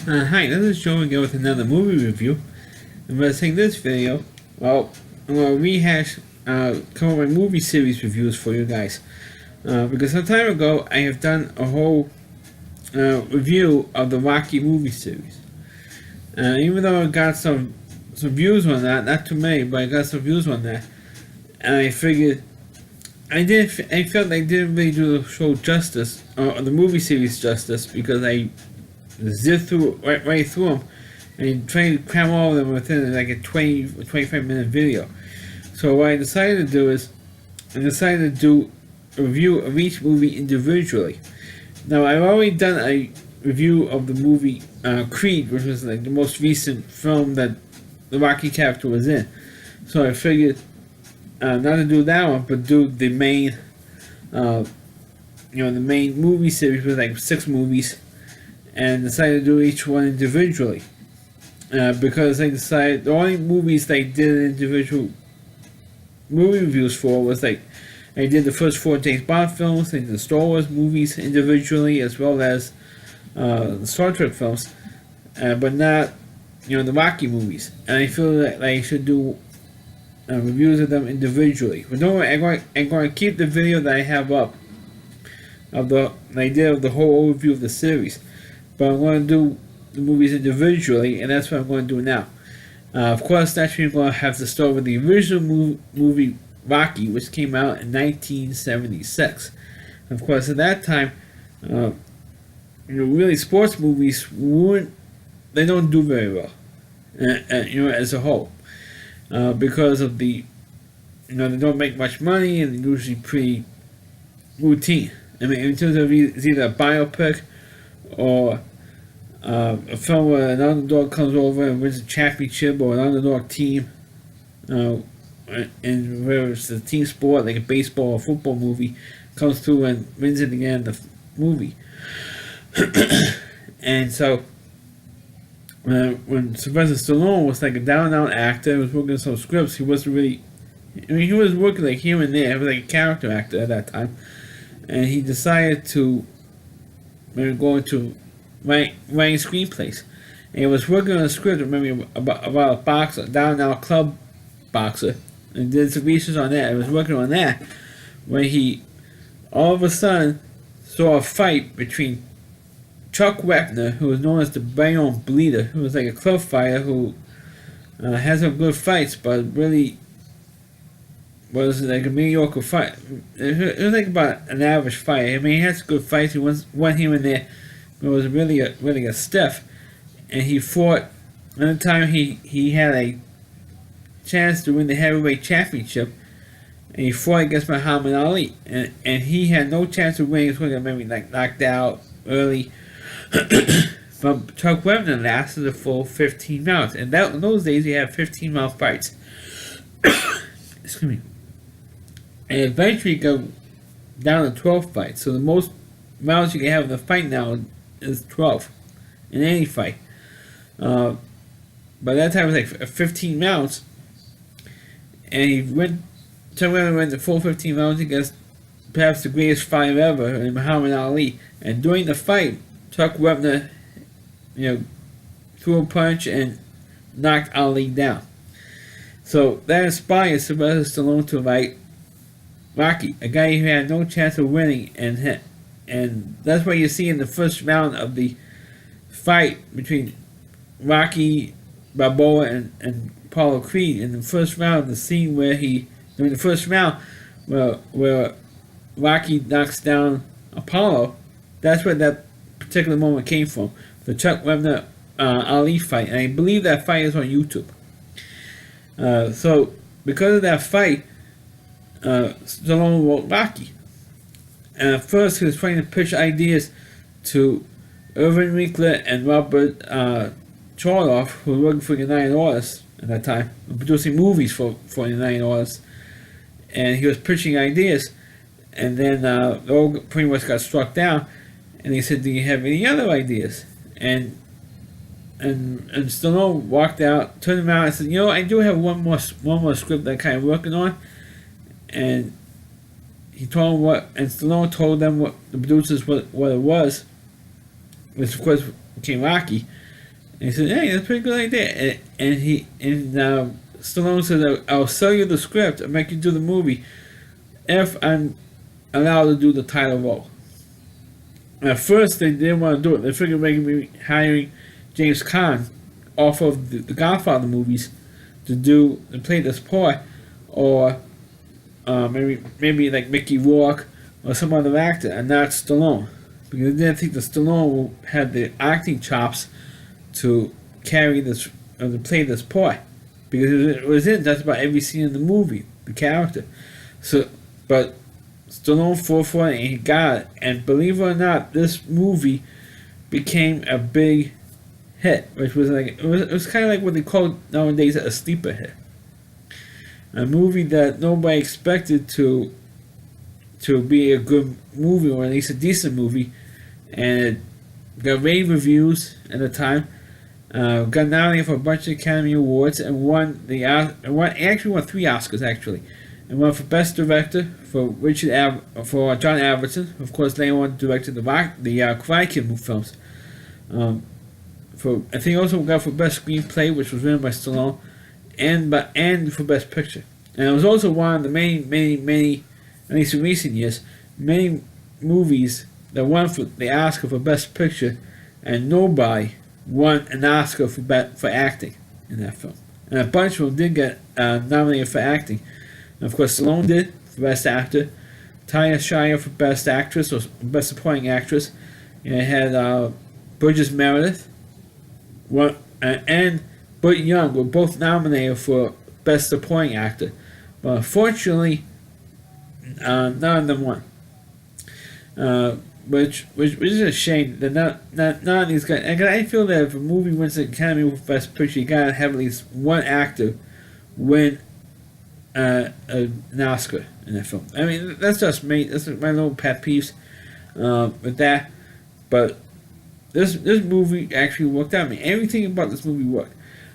Hi, this is Joe again with another movie review. I'm going to take this video, I'm going to rehash some of my movie series reviews for you guys. Because some time ago, I have done a whole review of the Rocky movie series. Even though I got some views on that, not too many, but I got some views on that. And I figured, I felt I didn't really do the show justice, or the movie series justice, because I zip through right through them and trying to cram all of them within like a 20 or 25-minute video. So what I decided to do is I decided to do a review of each movie individually. Now I've already done a review of the movie Creed, which was like the most recent film that the Rocky character was in. So I figured not to do that one, but do the main, the main movie series with like 6 movies, and decided to do each one individually. Because I decided the only movies they did individual movie reviews for was like I did the first 4 James Bond films, I did the Star Wars movies individually, as well as the Star Trek films, but not the Rocky movies. And I feel that I should do reviews of them individually. But don't worry, I'm going to keep the video that I have up of the idea of the whole overview of the series. But I'm going to do the movies individually, and that's what I'm going to do now. Of course, naturally, I'm going to have to start with the original movie Rocky, which came out in 1976. Of course, at that time, really sports movies they don't do very well, as a whole, because of they don't make much money and they're usually pretty routine. I mean, in terms of it's either a biopic or a film where an underdog comes over and wins a championship, or an underdog team, and whether it's a team sport like a baseball or football movie, comes through and wins it again in the movie. And so when Sylvester Stallone was like a down-and-out actor, he was working on some scripts, he wasn't really, he was working like here and there, he was like a character actor at that time, and he decided to go into writing screenplays. And he was working on a script, maybe about a boxer, down-and-out club boxer, and did some research on that. He was working on that when he all of a sudden saw a fight between Chuck Wepner, who was known as the Bayonne Bleeder, who was like a club fighter who had some good fights, but really was like a mediocre fight. It was like about an average fight. I mean, he had some good fights. He won here and there. It was really a stiff, and he fought. Another time he had a chance to win the heavyweight championship, and he fought against Muhammad Ali, and he had no chance of winning. He was going to maybe like knocked out early. But Chuck Wepner lasted a full 15 rounds, and in those days you had 15-round fights. Excuse me. And eventually go down to 12 fights. So the most rounds you can have in a fight now is 12 in any fight. By that time it was like 15 rounds, and Chuck Wepner went the full 15 rounds against perhaps the greatest fighter ever, Muhammad Ali. And during the fight, Chuck Wepner, threw a punch and knocked Ali down. So that inspired Sylvester Stallone to write Rocky, a guy who had no chance of winning, and that's what you see in the first round of the fight between Rocky Balboa and Apollo Creed. In the first round, the scene where during the first round, where Rocky knocks down Apollo, that's where that particular moment came from, the Chuck Wepner Ali fight, and I believe that fight is on YouTube. So because of that fight, Stallone wrote Rocky. And at first he was trying to pitch ideas to Irvin Winkler and Robert Charloff, who were working for United Artists at that time, producing movies for United Artists, and he was pitching ideas, and then they all pretty much got struck down. And he said, "Do you have any other ideas?" And Stallone walked out, turned around, and said, "I do have one more script that I'm kind of working on." And he told him and Stallone told them what the producers what it was, which of course became Rocky. And he said, "Hey, that's a pretty good idea." And Stallone said, "I'll sell you the script and make you do the movie if I'm allowed to do the title role." At first, they didn't want to do it. They figured maybe hiring James Caan off of the Godfather movies to play this part, or maybe like Mickey Rourke or some other actor, and not Stallone, because they didn't think that Stallone had the acting chops to carry this or to play this part, because it was in just about every scene in the movie, the character. So, but Stallone fought for it and he got it, and believe it or not, this movie became a big hit, which was like it was kind of like what they call nowadays a sleeper hit, a movie that nobody expected to be a good movie, or at least a decent movie, and it got rave reviews at the time. Got nominated for a bunch of Academy Awards and won three Oscars actually, and won for Best Director for for John Avildsen. Of course, they directed the Karate Kid films. I think also got for Best Screenplay, which was written by Stallone, and for Best Picture. And it was also one of the many, at least in recent years, many movies that won for the Oscar for Best Picture, and nobody won an Oscar for acting in that film. And a bunch of them did get nominated for acting. And of course, Stallone did for Best Actor, Talia Shire for Best Actress or Best Supporting Actress. And it had Burgess Meredith and Burt Young were both nominated for Best Supporting Actor, but unfortunately, none of them won. Which is a shame that none of these guys. And I feel that if a movie wins the Academy for Best Picture, you gotta have at least one actor win an Oscar in that film. I mean, that's just me. That's my little pet peeves with that. But this movie actually worked out. I mean, everything about this movie worked.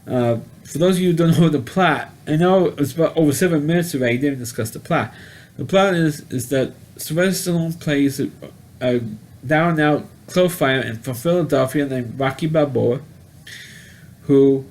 For those of you who don't know the plot, I know it's about over 7 minutes already. I didn't discuss the plot. The plot is that Sylvester Stallone plays a down-and-out club fighter from Philadelphia named Rocky Balboa, who,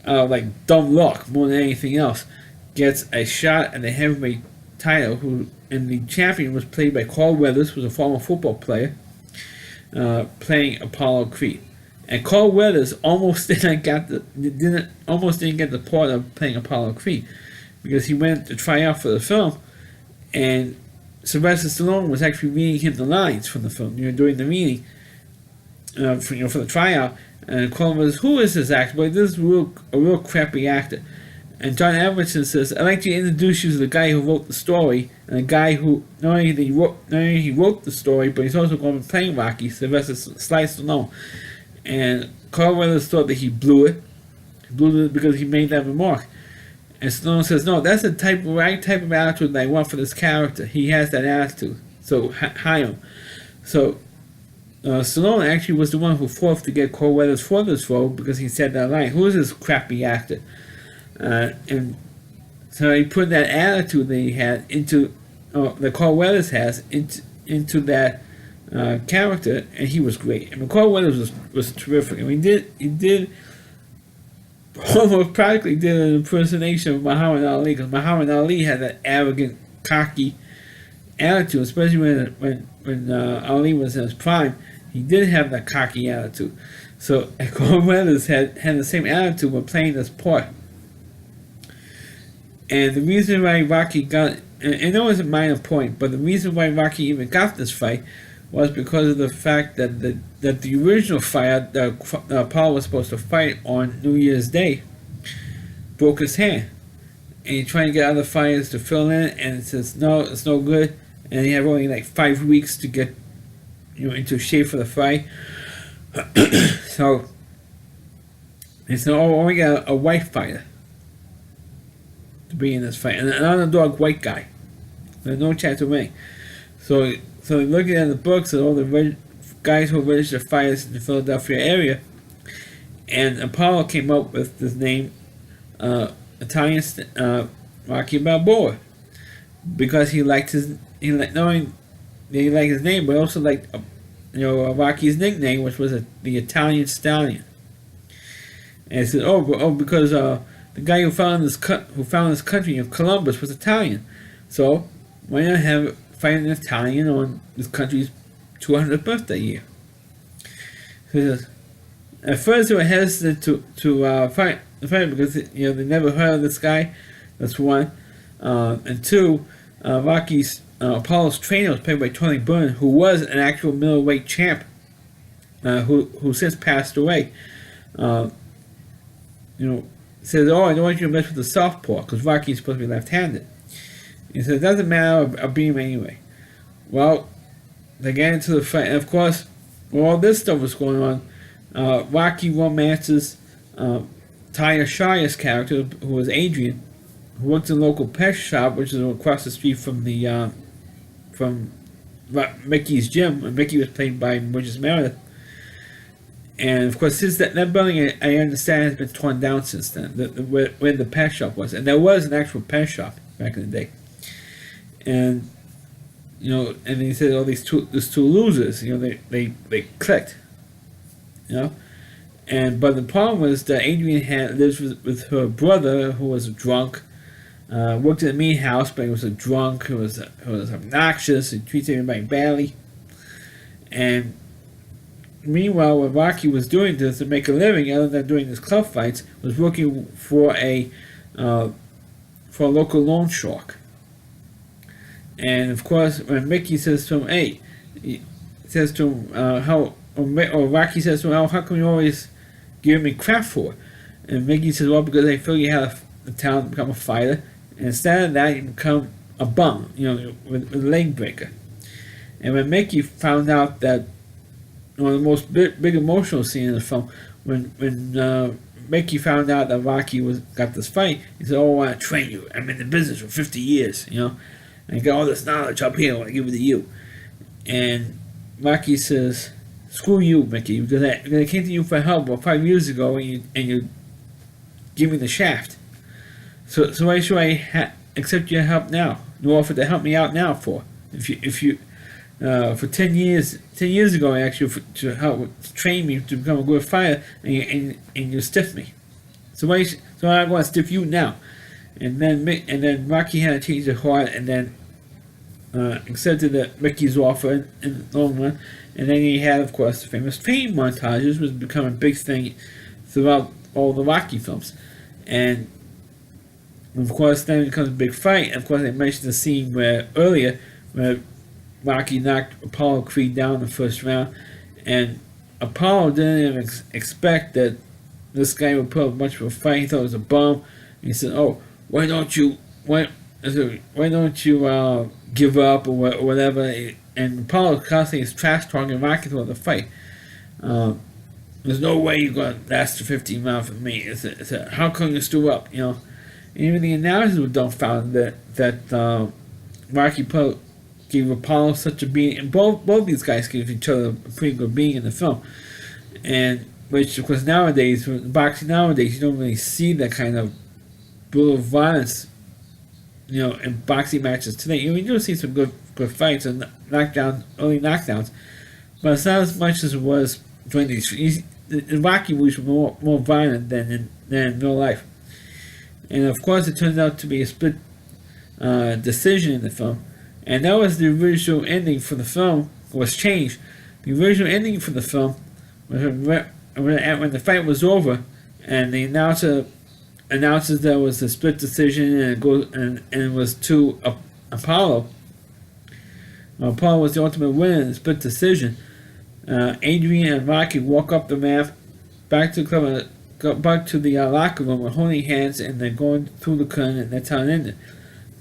like dumb luck more than anything else, gets a shot at the heavyweight title. And the champion was played by Carl Weathers, who was a former football player, playing Apollo Creed. And Carl Weathers almost didn't get the part of playing Apollo Creed, because he went to try out for the film, and Sylvester Stallone was actually reading him the lines from the film, during the meeting, for the tryout. And Carl Weathers, who is this actor? But this is a real crappy actor. And John Avildsen says, "I'd like to introduce you to the guy who wrote the story, and the guy who not only he wrote the story, but he's also going to be playing Rocky, Sylvester Stallone." And Carl Weathers thought that he blew it. He blew it because he made that remark. And Stallone says, "No, that's the right type of attitude that I want for this character. He has that attitude, so hire him." So Stallone actually was the one who fought to get Carl Weathers for this role, because he said that line, "Who is this crappy actor?" And so he put that attitude that he had that Carl Weathers has into that character, and he was great. I mean, Carl Weathers was terrific. I mean, he did almost practically did an impersonation of Muhammad Ali, because Muhammad Ali had that arrogant, cocky attitude, especially when Ali was in his prime. He did have that cocky attitude. So Carl Weathers had the same attitude when playing this part. And the reason why Rocky got, and it was a minor point, but the reason why Rocky even got this fight was because of the fact that the original fight that Apollo was supposed to fight on New Year's Day broke his hand. And he tried to get other fighters to fill in, and it says, no, it's no good. And he had only like 5 weeks to get into shape for the fight. So he said, "Oh, we got a white fighter to be in this fight, and an underdog white guy. There's no chance of winning." So looking at the books of all the guys who registered fighters in the Philadelphia area, and Apollo came up with this name, Italian Rocky Balboa, because he liked his name, but also liked Rocky's nickname, which was the Italian Stallion. And he said, because the guy who founded this country of Columbus was Italian, so why not have fight an Italian on this country's 200th birthday year? So at first they were hesitant to fight because they never heard of this guy. That's one, and two, Rocky's Apollo's trainer was played by Tony Byrne, who was an actual middleweight champ, who since passed away. Says, I don't want you to mess with the southpaw because Rocky's supposed to be left-handed. He said, it doesn't matter, I'll beat him anyway. Well, they get into the fight, and of course, while all this stuff was going on, Rocky romances Talia Shire's character, who was Adrian, who worked in a local pet shop, which is across the street from Mickey's gym, and Mickey was played by Burgess Meredith. And of course, since that building, I understand, has been torn down since then, where the pet shop was, and there was an actual pet shop back in the day. And and he said, these two losers, they clicked, but the problem was that Adrian lives with her brother, who was a drunk, worked in a meat house, but he was a drunk, who was obnoxious, he treats everybody badly. And meanwhile, what Rocky was doing to make a living, other than doing his club fights, was working for a local loan shark. And of course, when Mickey says to him, he says to him, Rocky says to him, how come you always give me crap for? And Mickey says, well, because I feel you have the talent to become a fighter, and instead of that, you become a bum, with a leg breaker. And when Mickey found out that, one of the most big emotional scenes in the film, when Mickey found out that Rocky got this fight, he said, I want to train you. I'm in the business for 50 years, and I got all this knowledge up here, I want to give it to you. And Rocky says, screw you, Mickey, because I came to you for help about 5 years ago, and you give me the shaft. So why should I accept your help now? You offered to help me out now for? If you for 10 years ago, I asked you to train me to become a good fighter, and you stiff me. So I'm going to stiff you now. And then Rocky had to change his heart, and then accepted Mickey's offer in the long run. And then he had, of course, the famous training montages, which was become a big thing throughout all the Rocky films. And of course, then it becomes a big fight. And of course, I mentioned the scene where Rocky knocked Apollo Creed down in the first round, and Apollo didn't even expect that this guy would put up much of a fight. He thought it was a bum. And he said, why don't you give up or whatever? And Apollo constantly is trash talking Rocky throughout the fight. There's no way you're going to last the 15 rounds with me. How come you stood up? And even the announcers were dumbfounded that Rocky gave Apollo such a beating, and both these guys gave each other a pretty good beating in the film. And which, of course, nowadays, boxing nowadays, you don't really see that kind of brutal violence, in boxing matches today. You do see some good fights and early knockdowns, but it's not as much as it was during these. The Rocky movies were more violent than in real life. And of course, it turns out to be a split decision in the film. And that was the original ending for the film, was changed. The original ending for the film was when the fight was over, and the announcer announces there was a split decision, and it was to Apollo. Apollo was the ultimate winner in the split decision. Adrian and Rocky walk up the ramp, back to the club, back to the locker room, with holding hands, and then going through the curtain, and that's how it ended.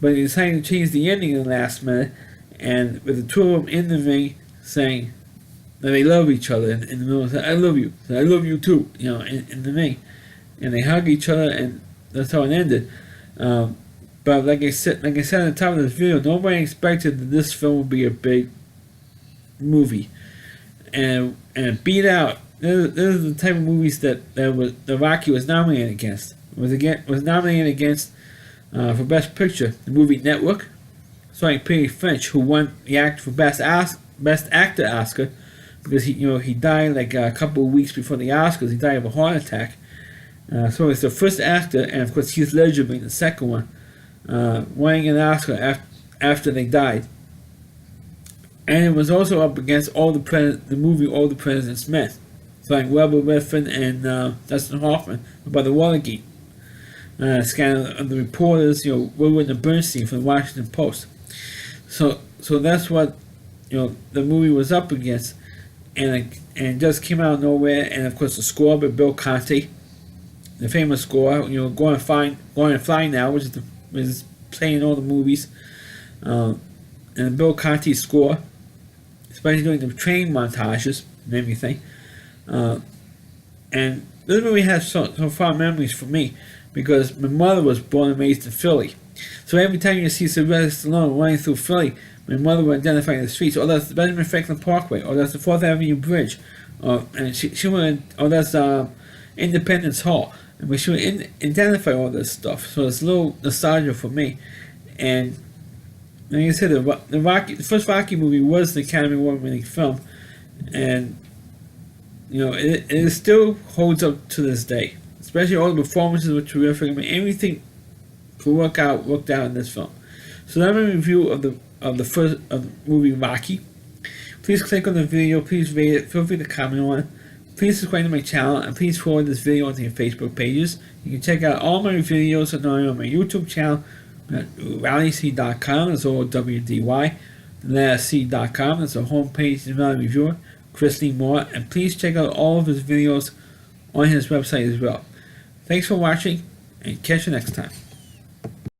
But he decided to change the ending in the last minute, and with the two of them in the ring saying that they love each other in the middle, say, I love you, I love you too, in the ring. And they hug each other, and that's how it ended. But like I said at the top of this video, nobody expected that this film would be a big movie. And it beat out. This is the type of movies that Rocky was nominated against. Was nominated against for Best Picture, the movie Network, starring Peter Finch, who won the actor for Best Actor Oscar, because he died like a couple of weeks before the Oscars. He died of a heart attack. So it's the first actor, and of course Heath Ledger being the second one, winning an Oscar after they died. And it was also up against the movie All the President's Men, starring Robert Redford and Dustin Hoffman about the Watergate scandal of the reporters, Woodward and Bernstein from the Washington Post. So that's what the movie was up against, and it just came out of nowhere. And of course the score by Bill Conti, the famous score, Going to Fly Now, which is playing in all the movies, and Bill Conti's score, especially during the train montages and everything. And this movie has so fond memories for me because my mother was born and raised in Philly. So every time you see Sylvester Stallone running through Philly, my mother would identify the streets. Oh, that's the Benjamin Franklin Parkway. Or that's the 4th Avenue Bridge. And she would, that's Independence Hall. And she would identify all this stuff. So it's a little nostalgia for me. And like I said, the first Rocky movie was the Academy Award-winning film. And, it still holds up to this day. Especially all the performances were terrific. I mean, everything worked out in this film. So that's my review of the movie Rocky. Please click on the video, please rate it, feel free to comment on it. Please subscribe to my channel, and please forward this video onto your Facebook pages. You can check out all my videos on my YouTube channel at rallyc.com, that's OWDY, C.com, that's the homepage of my reviewer, Chris Lee Moore, and please check out all of his videos on his website as well. Thanks for watching, and catch you next time.